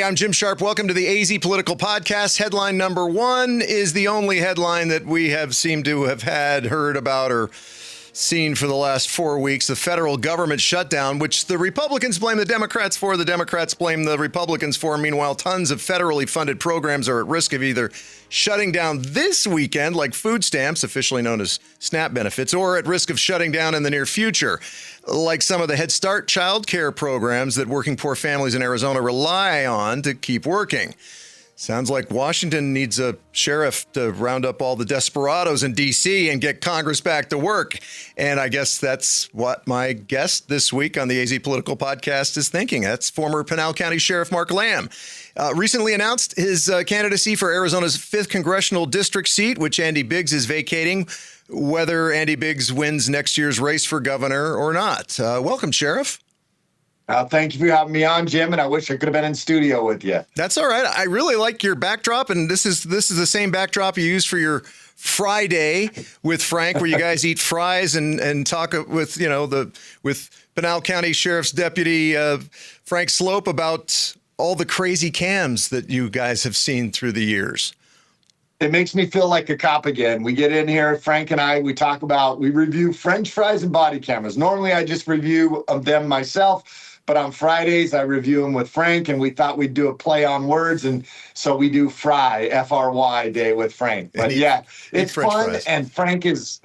Hey, I'm Jim Sharpe. Welcome to the AZ Political Podcast. Headline number one is the only headline that we have seemed to have heard about, or seen for the last 4 weeks: the federal government shutdown, which the Republicans blame the Democrats for, the Democrats blame the Republicans for. Meanwhile, tons of federally funded programs are at risk of either shutting down this weekend, like food stamps, officially known as SNAP benefits, or at risk of shutting down in the near future, like some of the Head Start child care programs that working poor families in Arizona rely on to keep working. Sounds like Washington needs a sheriff to round up all the desperados in D.C. and get Congress back to work. And I guess that's what my guest this week on the AZ Political Podcast is thinking. That's former Pinal County Sheriff Mark Lamb. Recently announced his candidacy for Arizona's 5th congressional district seat, which Andy Biggs is vacating, whether Andy Biggs wins next year's race for governor or not. Welcome, Sheriff. Thank you for having me on, Jim, and I wish I could have been in studio with you. That's all right. I really like your backdrop, and this is the same backdrop you use for your Friday with Frank, where you guys eat fries and talk with Pinal County Sheriff's Deputy Frank Slope about all the crazy cams that you guys have seen through the years. It makes me feel like a cop again. We get in here, Frank and I, we review French fries and body cameras. Normally, I just review them myself. But on Fridays, I review them with Frank, and we thought we'd do a play on words. And so we do Fry, F-R-Y day with Frank. But yeah, it's fun. Fries. And Frank is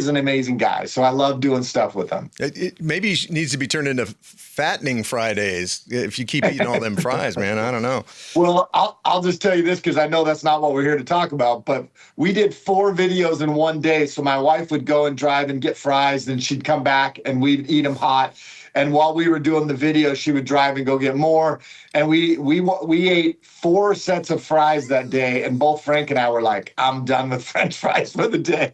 an amazing guy. So I love doing stuff with him. It maybe needs to be turned into fattening Fridays if you keep eating all them fries, man. I don't know. Well, I'll just tell you this, because I know that's not what we're here to talk about. But we did 4 videos in one day. So my wife would go and drive and get fries, then she'd come back and we'd eat them hot. And while we were doing the video, she would drive and go get more. And we ate 4 sets of fries that day. And both Frank and I were like, I'm done with French fries for the day.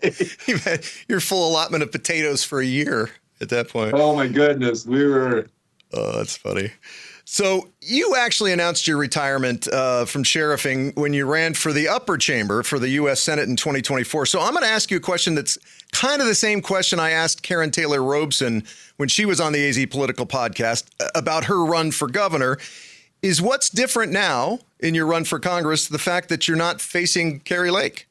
Your full allotment of potatoes for a year at that point. Oh, my goodness. Oh, that's funny. So you actually announced your retirement from sheriffing when you ran for the upper chamber for the U.S. Senate in 2024. So I'm going to ask you a question that's kind of the same question I asked Karen Taylor Robeson when she was on the AZ Political Podcast about her run for governor. Is what's different now in your run for Congress the fact that you're not facing Kari Lake?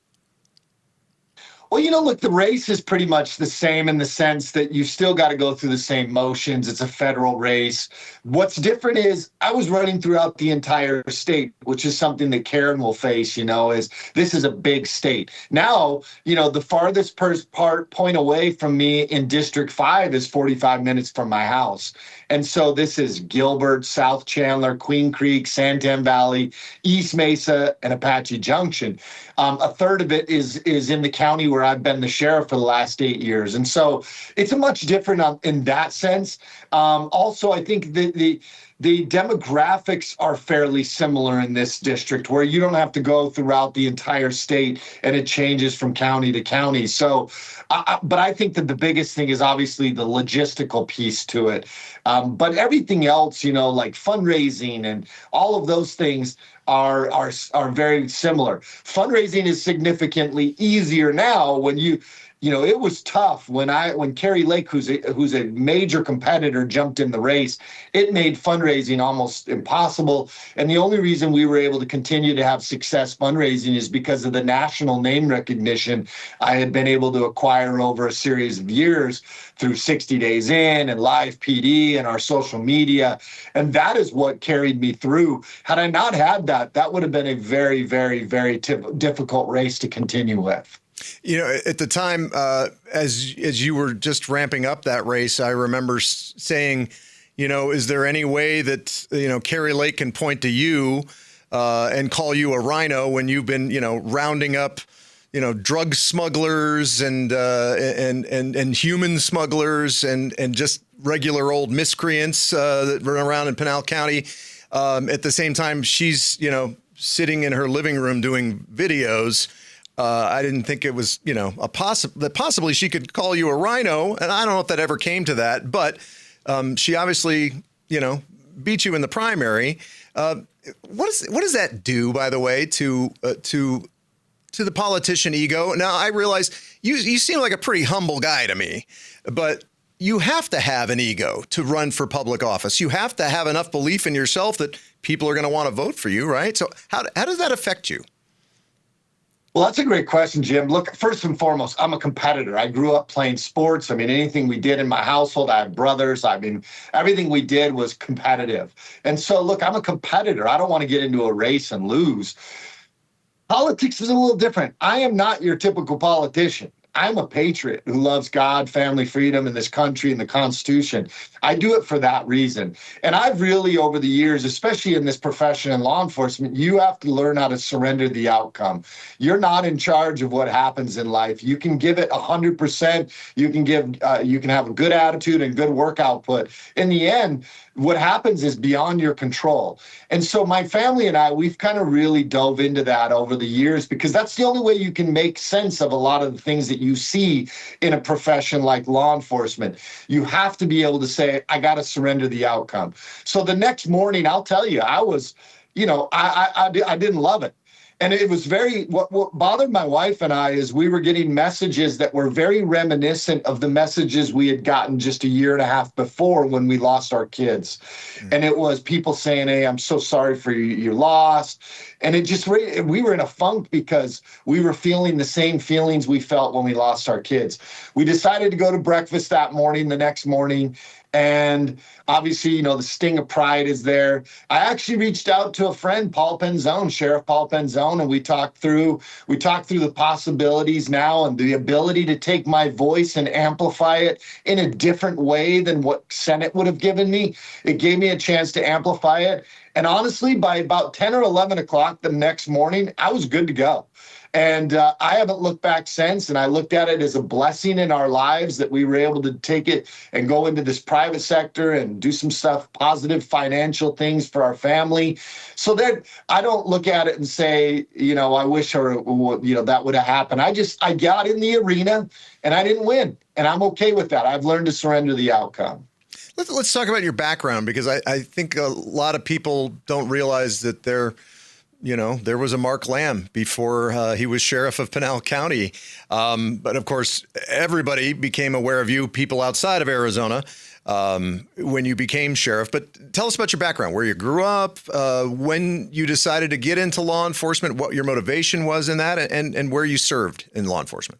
Well, look, the race is pretty much the same in the sense that you still got to go through the same motions. It's a federal race. What's different is I was running throughout the entire state, which is something that Karen will face, is this is a big state. Now, the farthest point away from me in District 5 is 45 minutes from my house. And so this is Gilbert, South Chandler, Queen Creek, Santan Valley, East Mesa, and Apache Junction. A third of it is in the county where I've been the sheriff for the last 8 years. And so it's a much different in that sense. Also, I think the demographics are fairly similar in this district, where you don't have to go throughout the entire state and it changes from county to county. So, but I think that the biggest thing is obviously the logistical piece to it. But everything else, like fundraising and all of those things are very similar. Fundraising is significantly easier now when it was tough when Kari Lake, who's a major competitor, jumped in the race. It made fundraising almost impossible. And the only reason we were able to continue to have success fundraising is because of the national name recognition I had been able to acquire over a series of years through 60 Days In and Live PD and our social media. And that is what carried me through. Had I not had that, that would have been a very, very, very difficult race to continue with. At the time, as you were just ramping up that race, I remember saying, is there any way that, Kari Lake can point to you and call you a rhino when you've been, rounding up, drug smugglers and human smugglers and just regular old miscreants that run around in Pinal County. At the same time, she's, sitting in her living room doing videos. I didn't think it was, that possibly she could call you a rhino. And I don't know if that ever came to that, but she obviously, beat you in the primary. What does that do, by the way, to the politician ego? Now, I realize you seem like a pretty humble guy to me, but you have to have an ego to run for public office. You have to have enough belief in yourself that people are going to want to vote for you, right? So how does that affect you? Well, that's a great question, Jim. Look, first and foremost, I'm a competitor. I grew up playing sports. I mean, anything we did in my household, I have brothers. I mean, everything we did was competitive. And so, look, I'm a competitor. I don't want to get into a race and lose. Politics is a little different. I am not your typical politician. I'm a patriot who loves God, family, freedom, and this country and the Constitution. I do it for that reason. And I've really, over the years, especially in this profession in law enforcement, you have to learn how to surrender the outcome. You're not in charge of what happens in life. You can give it 100%. You can have a good attitude and good work output. In the end, what happens is beyond your control. And so my family and I, we've kind of really dove into that over the years, because that's the only way you can make sense of a lot of the things that you see in a profession like law enforcement. You have to be able to say, I got to surrender the outcome. So the next morning, I'll tell you, I was, I didn't love it. And it was what bothered my wife and I is we were getting messages that were very reminiscent of the messages we had gotten just a year and a half before when we lost our kids. Mm. And it was people saying, hey, I'm so sorry for your loss. And it just, we were in a funk because we were feeling the same feelings we felt when we lost our kids. We decided to go to breakfast that morning, the next morning. And obviously, the sting of pride is there. I actually reached out to a friend, Paul Penzone, Sheriff Paul Penzone, and we talked through the possibilities now and the ability to take my voice and amplify it in a different way than what Senate would have given me. It gave me a chance to amplify it. And honestly, by about 10 or 11 o'clock the next morning, I was good to go. And I haven't looked back since, and I looked at it as a blessing in our lives that we were able to take it and go into this private sector and do some stuff, positive financial things for our family. So that I don't look at it and say, I wish that would have happened. I got in the arena and I didn't win, and I'm okay with that. I've learned to surrender the outcome. Let's talk about your background, because I think a lot of people don't realize that there was a Mark Lamb before he was sheriff of Pinal County. But of course, everybody became aware of you, people outside of Arizona, when you became sheriff. But tell us about your background, where you grew up, when you decided to get into law enforcement, what your motivation was in that, and where you served in law enforcement.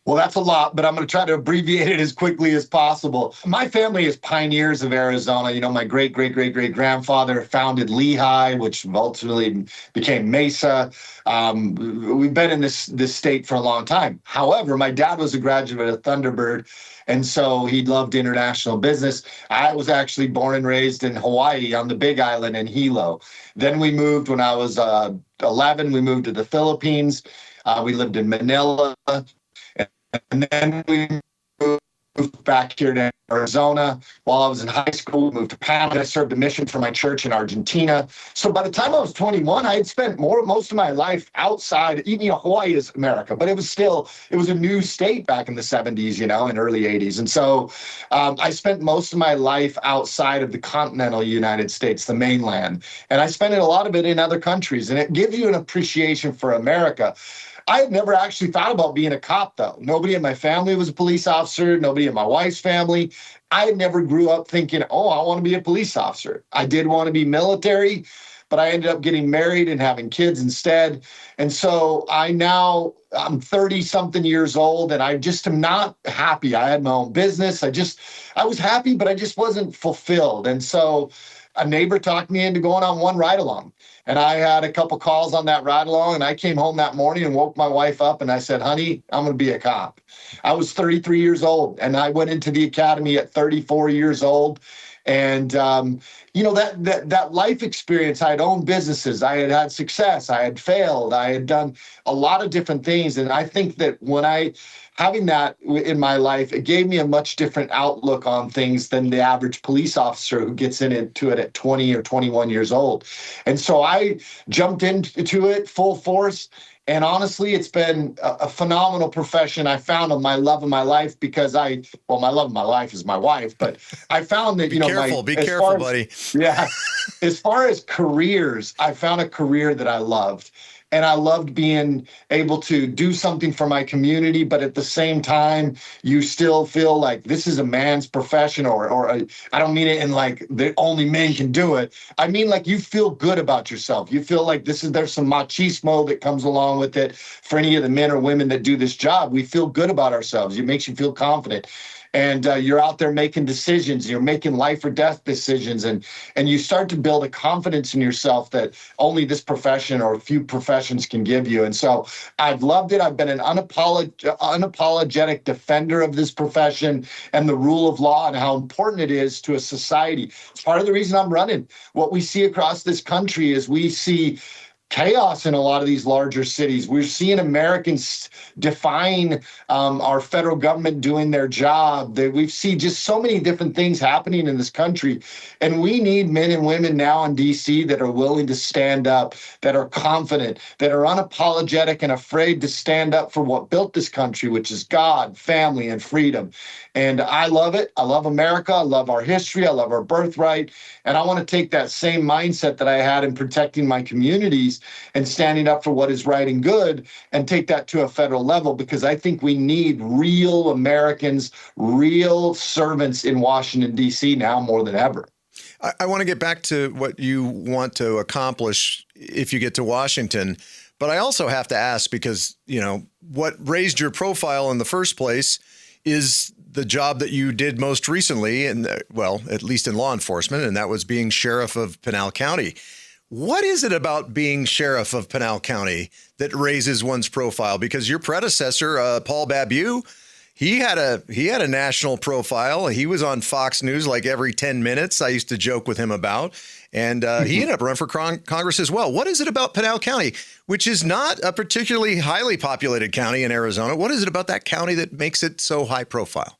Well, that's a lot, but I'm going to try to abbreviate it as quickly as possible. My family is pioneers of Arizona. My great-great-great-great-grandfather founded Lehigh, which ultimately became Mesa. We've been in this state for a long time. However, my dad was a graduate of Thunderbird, and so he loved international business. I was actually born and raised in Hawaii on the Big Island in Hilo. Then we moved when I was 11. We moved to the Philippines. We lived in Manila. And then we moved back here to Arizona. While I was in high school, we moved to Panama. I served a mission for my church in Argentina. So by the time I was 21, I had spent most of my life outside. Hawaii is America, but it was a new state back in the 70s, and early 80s. And so I spent most of my life outside of the continental United States, the mainland. And I spent a lot of it in other countries. And it gives you an appreciation for America. I had never actually thought about being a cop, though. Nobody in my family was a police officer. Nobody in my wife's family. I had never grew up thinking, I want to be a police officer. I did want to be military, but I ended up getting married and having kids instead. And so I'm 30-something years old, and I just am not happy. I had my own business. I was happy, but I just wasn't fulfilled. And so a neighbor talked me into going on one ride-along. And I had a couple calls on that ride along, and I came home that morning and woke my wife up, and I said, honey, I'm going to be a cop. I was 33 years old, and I went into the academy at 34 years old. And, that life experience, I had owned businesses, I had had success, I had failed, I had done a lot of different things. And I think that having that in my life, it gave me a much different outlook on things than the average police officer who gets into it at 20 or 21 years old. And so I jumped into it full force. And honestly, it's been a phenomenal profession. I found my love of my life because my love of my life is my wife, but I found that, be careful, buddy. Yeah. As far as careers, I found a career that I loved. And I loved being able to do something for my community, but at the same time, you still feel like this is a man's profession, I don't mean it in like the only men can do it. I mean, like you feel good about yourself. You feel like there's some machismo that comes along with it. For any of the men or women that do this job, we feel good about ourselves. It makes you feel confident. And you're out there making decisions. You're making life or death decisions, and you start to build a confidence in yourself that only this profession or a few professions can give you. And so I've loved it. I've been an unapologetic defender of this profession and the rule of law and how important it is to a society. It's part of the reason I'm running. What we see across this country is we see chaos in a lot of these larger cities. We're seeing Americans defying our federal government doing their job. We've seen just so many different things happening in this country. And we need men and women now in D.C. that are willing to stand up, that are confident, that are unapologetic and afraid to stand up for what built this country, which is God, family, and freedom. And I love it. I love America. I love our history. I love our birthright. And I want to take that same mindset that I had in protecting my communities and standing up for what is right and good and take that to a federal level, because I think we need real Americans, real servants in Washington, D.C. now more than ever. I want to get back to what you want to accomplish if you get to Washington. But I also have to ask, because, you know, what raised your profile in the first place is the job that you did most recently, and well, at least in law enforcement, and that was being sheriff of Pinal County. What is it about being sheriff of Pinal County that raises one's profile? Because your predecessor, Paul Babu, he had a national profile. He was on Fox News like every 10 minutes. I used to joke with him about, and he ended up running for Congress as well. What is it about Pinal County, which is not a particularly highly populated county in Arizona? What is it about that county that makes it so high profile?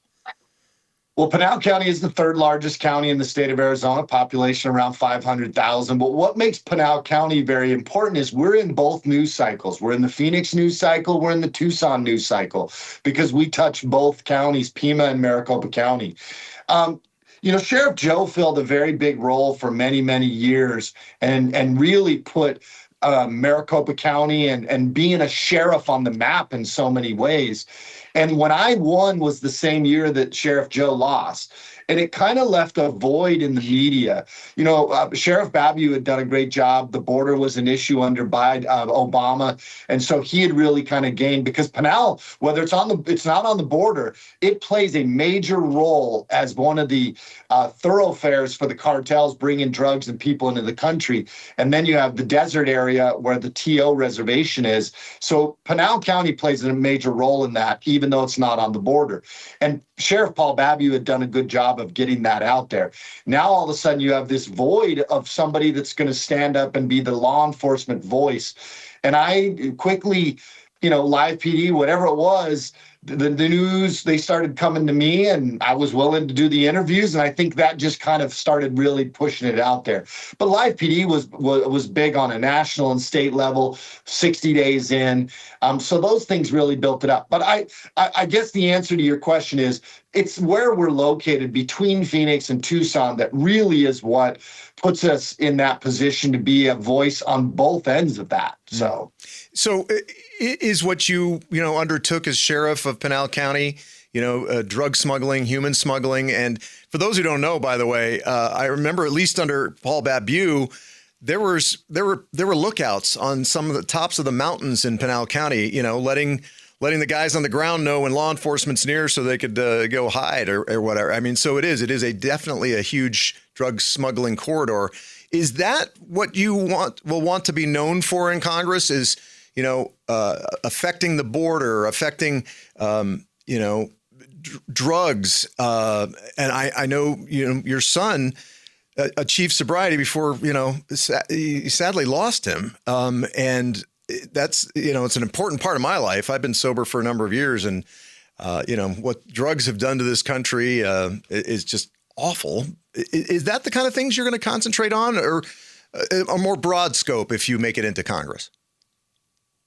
Well, Pinal County is the third largest county in the state of Arizona, population around 500,000. But what makes Pinal County very important is we're in both news cycles. We're in the Phoenix news cycle. We're in the Tucson news cycle, because we touch both counties, Pima and Maricopa County. You know, Sheriff Joe filled a very big role for many, many years and really put Maricopa County and being a sheriff on the map in so many ways. And when I won was the same year that Sheriff Joe lost. And it kind of left a void in the media. You know, Sheriff Babu had done a great job. The border was an issue under Obama. And so he had really kind of gained, because Pinal, whether it's not on the border, it plays a major role as one of the thoroughfares for the cartels bringing drugs and people into the country. And then you have the desert area where the TO reservation is. So Pinal County plays a major role in that, even though it's not on the border. And Sheriff Paul Babu had done a good job of getting that out there. Now, all of a sudden, you have this void of somebody that's going to stand up and be the law enforcement voice. And I quickly, you know, Live PD, whatever it was, the news, they started coming to me, and I was willing to do the interviews. And I think that just kind of started really pushing it out there. But Live PD was big on a national and state level, 60 days in. So those things really built it up. But I guess the answer to your question is, it's where we're located between Phoenix and Tucson that really is what puts us in that position to be a voice on both ends of that. So is what you undertook as sheriff of Pinal County, drug smuggling, human smuggling. And for those who don't know, by the way, I remember at least under Paul Babu, there were lookouts on some of the tops of the mountains in Pinal County, letting the guys on the ground know when law enforcement's near so they could go hide or whatever. I mean, so it is definitely a huge drug smuggling corridor. Is that what you will want to be known for in Congress, is, affecting the border, affecting, drugs? And I know, your son achieved sobriety before, he sadly lost him. And that's, it's an important part of my life. I've been sober for a number of years, and, what drugs have done to this country is just awful. Is that the kind of things you're going to concentrate on, or a more broad scope if you make it into Congress?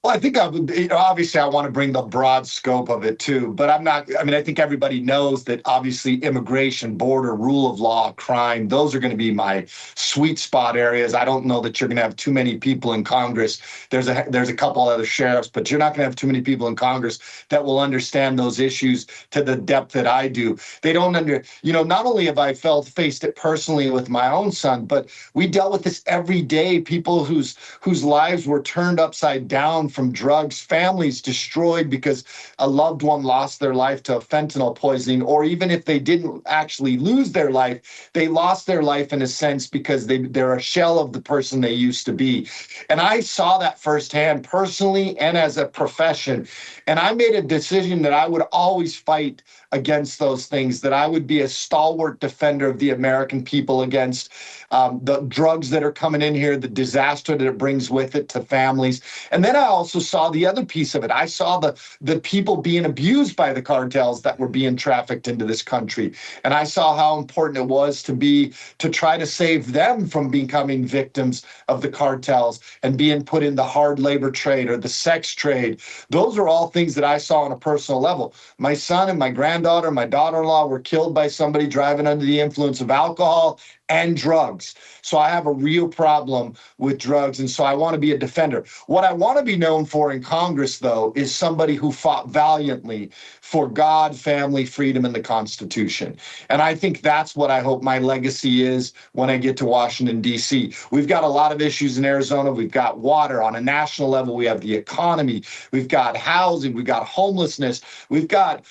Well, I think obviously I want to bring the broad scope of it too, but I'm not. I mean, I think everybody knows that obviously immigration, border, rule of law, crime, those are going to be my sweet spot areas. I don't know that you're going to have too many people in Congress. There's a couple other sheriffs, but you're not going to have too many people in Congress that will understand those issues to the depth that I do. They don't not only have I faced it personally with my own son, but we dealt with this every day. People whose lives were turned upside down from drugs, families destroyed because a loved one lost their life to fentanyl poisoning, or even if they didn't actually lose their life, they lost their life in a sense because they're a shell of the person they used to be. And I saw that firsthand personally and as a profession. And I made a decision that I would always fight against those things, that I would be a stalwart defender of the American people against the drugs that are coming in here, the disaster that it brings with it to families. And then I also saw the other piece of it. I saw the people being abused by the cartels that were being trafficked into this country. And I saw how important it was to try to save them from becoming victims of the cartels and being put in the hard labor trade or the sex trade. Those are all things that I saw on a personal level. My son and my granddaughter, my daughter-in-law were killed by somebody driving under the influence of alcohol and drugs. So I have a real problem with drugs, and so I want to be a defender. What I want to be known for in Congress, though, is somebody who fought valiantly for God, family, freedom, and the Constitution. And I think that's what I hope my legacy is when I get to Washington, D.C. We've got a lot of issues in Arizona. We've got water on a national level. We have the economy. We've got housing. We've got homelessness. We've got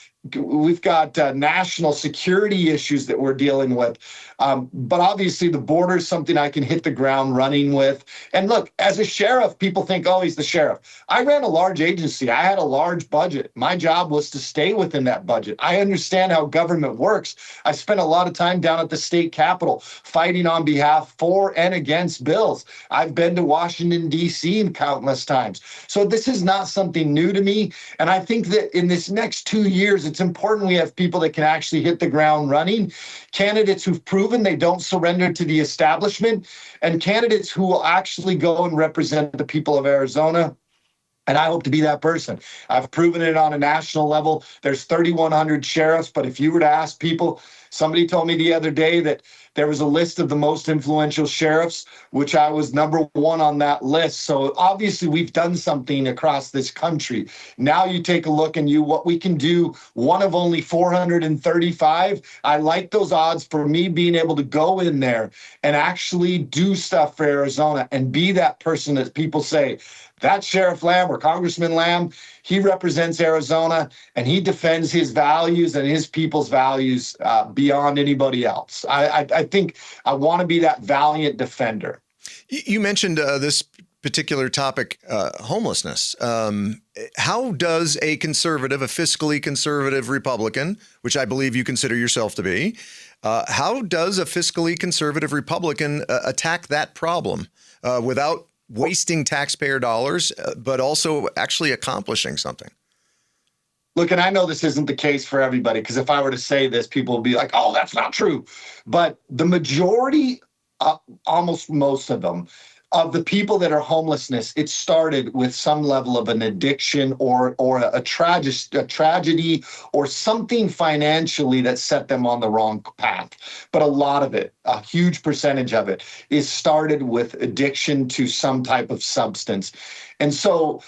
national security issues that we're dealing with. But obviously the border is something I can hit the ground running with. And look, as a sheriff, people think, oh, he's the sheriff. I ran a large agency. I had a large budget. My job was to stay within that budget. I understand how government works. I spent a lot of time down at the state capitol fighting on behalf for and against bills. I've been to Washington, D.C. countless times. So this is not something new to me. And I think that in this next 2 years, it's important we have people that can actually hit the ground running, candidates who've proven they don't surrender to the establishment, and candidates who will actually go and represent the people of Arizona. And I hope to be that person. I've proven it on a national level. There's 3,100 sheriffs, but if you were to ask people, somebody told me the other day that there was a list of the most influential sheriffs, which I was number one on that list. So obviously we've done something across this country. Now you take a look and what we can do, one of only 435. I like those odds for me being able to go in there and actually do stuff for Arizona and be that person that people say, that Sheriff Lamb or Congressman Lamb, he represents Arizona and he defends his values and his people's values beyond anybody else. I think I want to be that valiant defender. You mentioned this particular topic, homelessness. How does a fiscally conservative Republican, which I believe you consider yourself to be, how does a fiscally conservative Republican attack that problem without wasting taxpayer dollars, but also actually accomplishing something? Look, and I know this isn't the case for everybody, because if I were to say this, people will be like, oh, that's not true. But the majority, almost most of them, of the people that are homelessness, it started with some level of an addiction or a tragedy or something financially that set them on the wrong path. But a lot of it, a huge percentage of it, is started with addiction to some type of substance. And so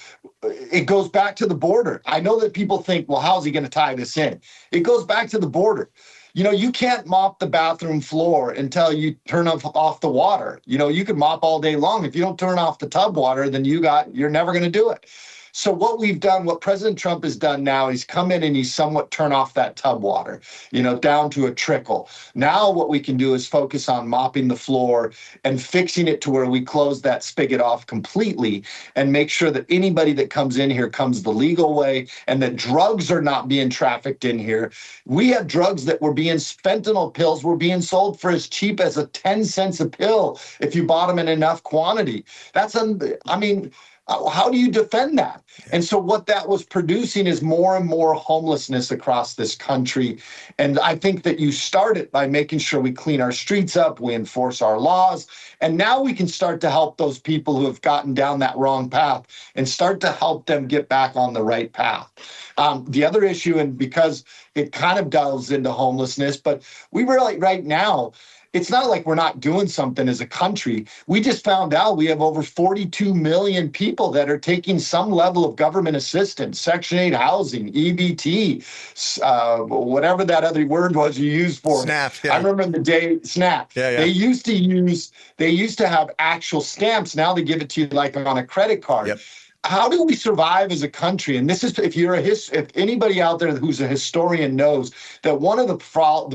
it goes back to the border. I know that people think, well, how's he going to tie this in? It goes back to the border. You can't mop the bathroom floor until you turn off the water. You can mop all day long. If you don't turn off the tub water, then you're never going to do it. So what we've done, what President Trump has done now, he's come in and he's somewhat turned off that tub water, down to a trickle. Now what we can do is focus on mopping the floor and fixing it to where we close that spigot off completely and make sure that anybody that comes in here comes the legal way and that drugs are not being trafficked in here. We have drugs that fentanyl pills were being sold for as cheap as 10 cents a pill if you bought them in enough quantity. How do you defend that? And so what that was producing is more and more homelessness across this country. And I think that you start it by making sure we clean our streets up, we enforce our laws, and now we can start to help those people who have gotten down that wrong path and start to help them get back on the right path. The other issue, and because it kind of delves into homelessness, but we really right now, it's not like we're not doing something as a country. We just found out we have over 42 million people that are taking some level of government assistance, Section 8 housing, EBT, whatever that other word was you used for SNAP. it. I remember the day, SNAP. Yeah. They used to have actual stamps. Now they give it to you like on a credit card. Yep. How do we survive as a country? And this is, if anybody out there who's a historian knows that one of the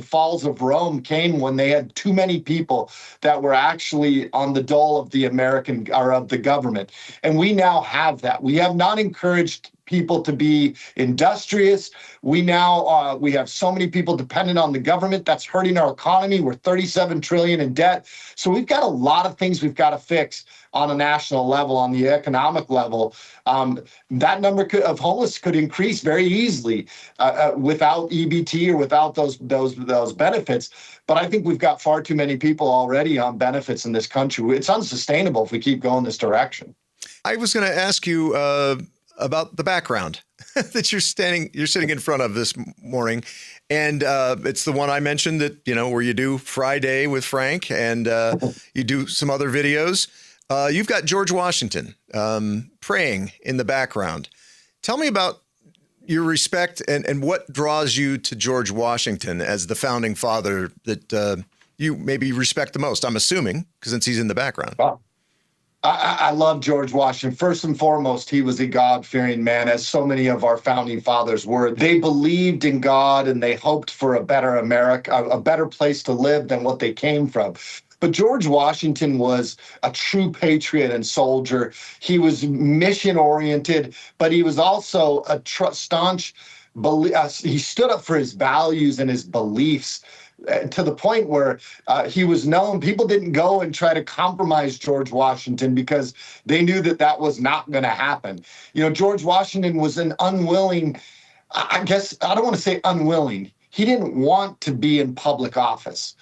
falls of Rome came when they had too many people that were actually on the dole of the American or of the government. And we now have that. We have not encouraged people to be industrious. We now we have so many people dependent on the government. That's hurting our economy. We're $37 trillion in debt. So we've got a lot of things we've got to fix on a national level, on the economic level. That number of homeless could increase very easily without EBT or without those benefits. But I think we've got far too many people already on benefits in this country. It's unsustainable if we keep going this direction. I was going to ask you about the background that you're sitting in front of this morning. And it's the one I mentioned that, where you do Friday with Frank and you do some other videos. You've got George Washington praying in the background. Tell me about your respect and what draws you to George Washington as the founding father that you maybe respect the most, I'm assuming, since he's in the background. Wow. I love George Washington. First and foremost, he was a God-fearing man, as so many of our founding fathers were. They believed in God and they hoped for a better America, a better place to live than what they came from. But George Washington was a true patriot and soldier. He was mission-oriented, but he was also a staunch he stood up for his values and his beliefs to the point where he was known. People didn't go and try to compromise George Washington because they knew that was not going to happen. George Washington was an unwilling, I guess, I don't want to say unwilling. He didn't want to be in public office.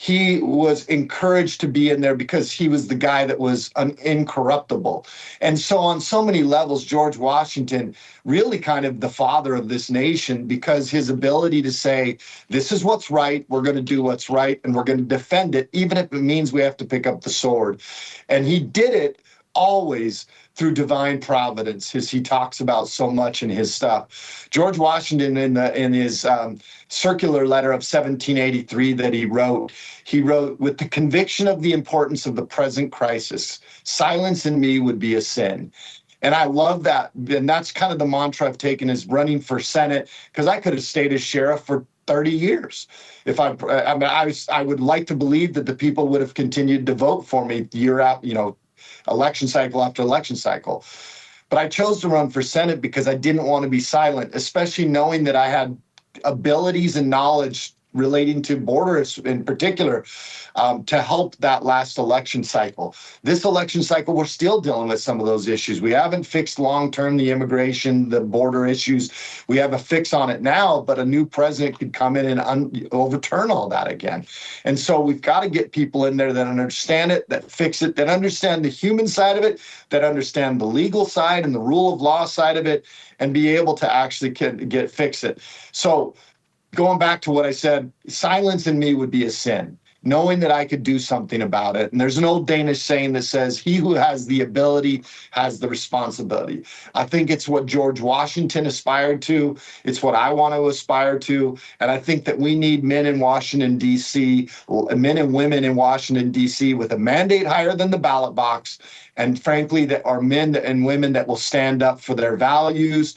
He was encouraged to be in there because he was the guy that was incorruptible. And so on so many levels, George Washington really kind of the father of this nation, because his ability to say, this is what's right, we're going to do what's right, and we're going to defend it, even if it means we have to pick up the sword. And he did it always through divine providence, as he talks about so much in his stuff. George Washington, in his circular letter of 1783 that he wrote, with the conviction of the importance of the present crisis, silence in me would be a sin. And I love that. And that's kind of the mantra I've taken, is running for Senate, because I could have stayed as sheriff for 30 years. I would like to believe that the people would have continued to vote for me year out, election cycle after election cycle. But I chose to run for Senate because I didn't want to be silent, especially knowing that I had abilities and knowledge relating to borders in particular, to help that last election cycle. This election cycle, we're still dealing with some of those issues. We haven't fixed long-term the immigration, the border issues. We have a fix on it now, but a new president could come in and overturn all that again. And so we've got to get people in there that understand it, that fix it, that understand the human side of it, that understand the legal side and the rule of law side of it, and be able to actually fix it. So going back to what I said, silence in me would be a sin, knowing that I could do something about it. And there's an old Danish saying that says, he who has the ability has the responsibility. I think it's what George Washington aspired to. It's what I want to aspire to. And I think that we need men in Washington, D.C., men and women in Washington, D.C. with a mandate higher than the ballot box. And frankly, that are men and women that will stand up for their values,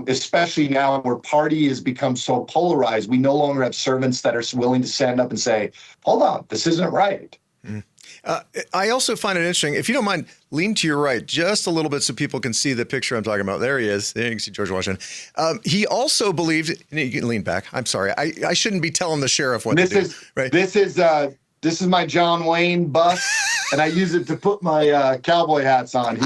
especially now where party has become so polarized. We no longer have servants that are willing to stand up and say, hold on, this isn't right. I also find it interesting, if you don't mind, lean to your right just a little bit so people can see the picture I'm talking about. There he is. There you can see George Washington. He also believed, you can lean back. I'm sorry. I shouldn't be telling the sheriff what to do. Right? This is This is my John Wayne bust, and I use it to put my cowboy hats on.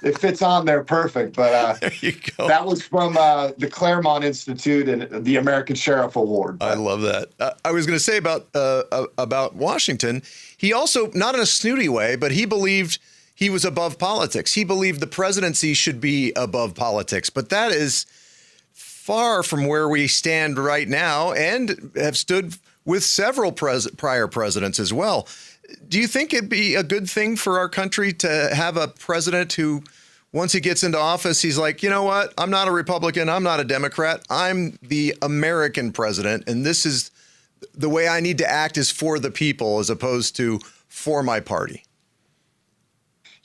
It fits on there perfect. But There you go. that was from the Claremont Institute and the American Sheriff Award. I love that. I was going to say about Washington. He also, not in a snooty way, but he believed he was above politics. He believed the presidency should be above politics. But that is far from where we stand right now, and have stood with several prior presidents as well. Do you think it'd be a good thing for our country to have a president who, once he gets into office, he's like, you know what? I'm not a Republican. I'm not a Democrat. I'm the American president. And this is the way I need to act, is for the people as opposed to for my party.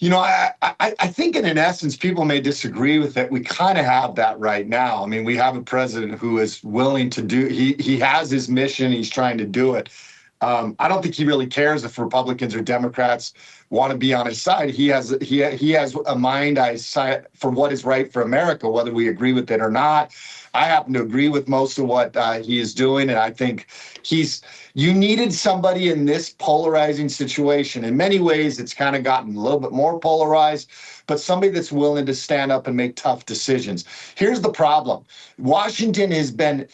You know, I think in essence, people may disagree with it. We kind of have that right now. I mean, we have a president who is willing to do, he has his mission. He's trying to do it. I don't think he really cares if Republicans or Democrats want to be on his side. He has a mind for what is right for America, whether we agree with it or not. I happen to agree with most of what he is doing, and I think you needed somebody in this polarizing situation. In many ways, it's kind of gotten a little bit more polarized, but somebody that's willing to stand up and make tough decisions. Here's the problem. Washington has been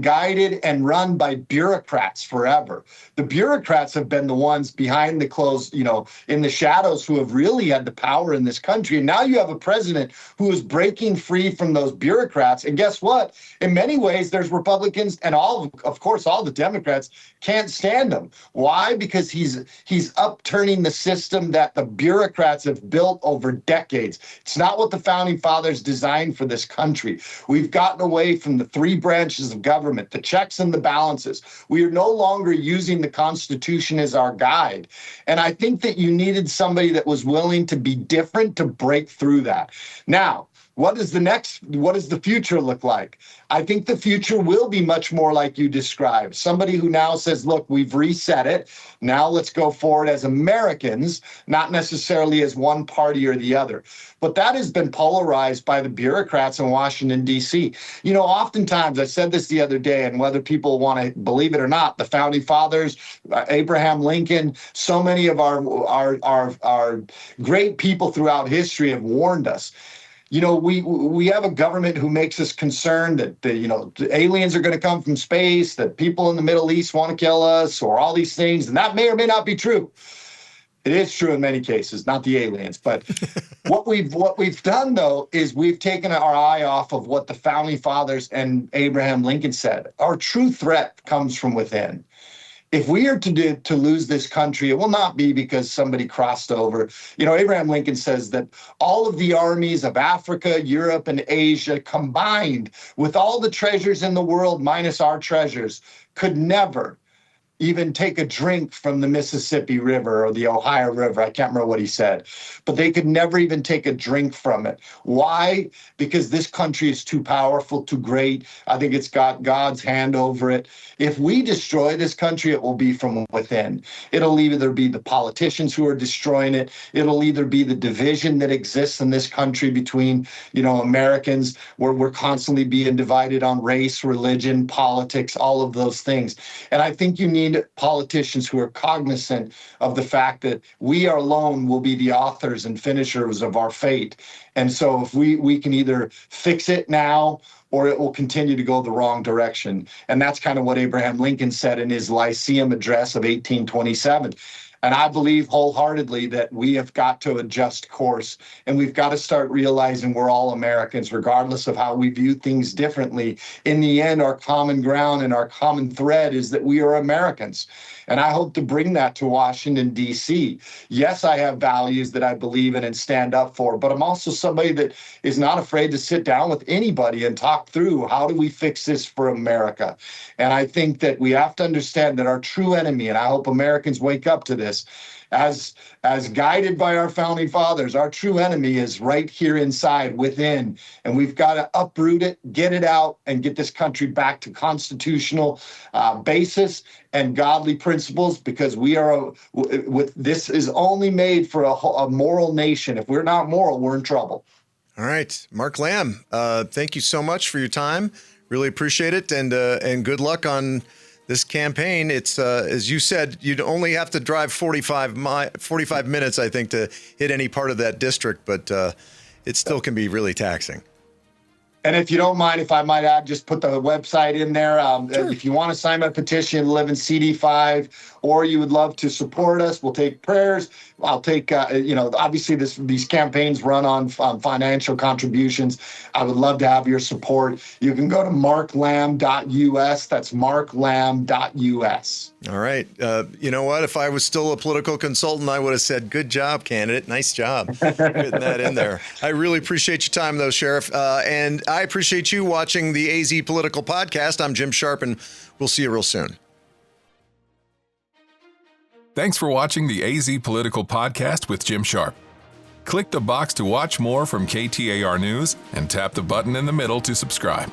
guided and run by bureaucrats forever. The bureaucrats have been the ones behind the closed, in the shadows, who have really had the power in this country. And now you have a president who is breaking free from those bureaucrats. And guess what? In many ways, there's Republicans and all the Democrats can't stand him. Why? Because he's upturning the system that the bureaucrats have built over decades. It's not what the founding fathers designed for this country. We've gotten away from the three branches of government, the checks and the balances. We are no longer using the Constitution as our guide. And I think that you needed somebody that was willing to be different to break through that. Now, what does the future look like? I think the future will be much more like you described. Somebody who now says, look, we've reset it. Now let's go forward as Americans, not necessarily as one party or the other. But that has been polarized by the bureaucrats in Washington, D.C. Oftentimes, I said this the other day, and whether people want to believe it or not, the founding fathers, Abraham Lincoln, so many of our great people throughout history have warned us. We have a government who makes us concerned that the aliens are going to come from space, that people in the Middle East want to kill us, or all these things, and that may or may not be true. It is true in many cases, not the aliens. But what we've done, though, is we've taken our eye off of what the founding fathers and Abraham Lincoln said. Our true threat comes from within. If we are to lose this country, it will not be because somebody crossed over. Abraham Lincoln says that all of the armies of Africa, Europe, and Asia combined, with all the treasures in the world minus our treasures, could never even take a drink from the Mississippi River or the Ohio River. I can't remember what he said, but they could never even take a drink from it. Why? Because this country is too powerful, too great. I think it's got God's hand over it. If we destroy this country, it will be from within. It'll either be the politicians who are destroying it. It'll either be the division that exists in this country between, Americans, where we're constantly being divided on race, religion, politics, all of those things. And I think you need politicians who are cognizant of the fact that we alone will be the authors and finishers of our fate. And so if we can either fix it now, or it will continue to go the wrong direction. And that's kind of what Abraham Lincoln said in his Lyceum address of 1827. And I believe wholeheartedly that we have got to adjust course, and we've got to start realizing we're all Americans, regardless of how we view things differently. In the end, our common ground and our common thread is that we are Americans. And I hope to bring that to Washington, D.C. Yes, I have values that I believe in and stand up for, but I'm also somebody that is not afraid to sit down with anybody and talk through how do we fix this for America. And I think that we have to understand that our true enemy, and I hope Americans wake up to this, as guided by our founding fathers, our true enemy is right here inside within, and we've got to uproot it, get it out, and get this country back to constitutional basis and godly principles, because this is only made for a moral nation. If we're not moral, we're in trouble. All right, Mark Lamb, thank you so much for your time. Really appreciate it, and good luck on this campaign, it's as you said, you'd only have to drive 45 minutes, I think, to hit any part of that district, but it still can be really taxing. And if you don't mind, if I might add, just put the website in there. Sure. If you want to sign my petition, live in CD5, or you would love to support us, we'll take prayers. I'll take, obviously these campaigns run on financial contributions. I would love to have your support. You can go to marklamb.us. That's marklamb.us. All right. You know what? If I was still a political consultant, I would have said, good job, candidate. Nice job getting that in there. I really appreciate your time, though, Sheriff. And I appreciate you watching the AZ Political Podcast. I'm Jim Sharpe, and we'll see you real soon. Thanks for watching the AZ Political Podcast with Jim Sharpe. Click the box to watch more from KTAR News and tap the button in the middle to subscribe.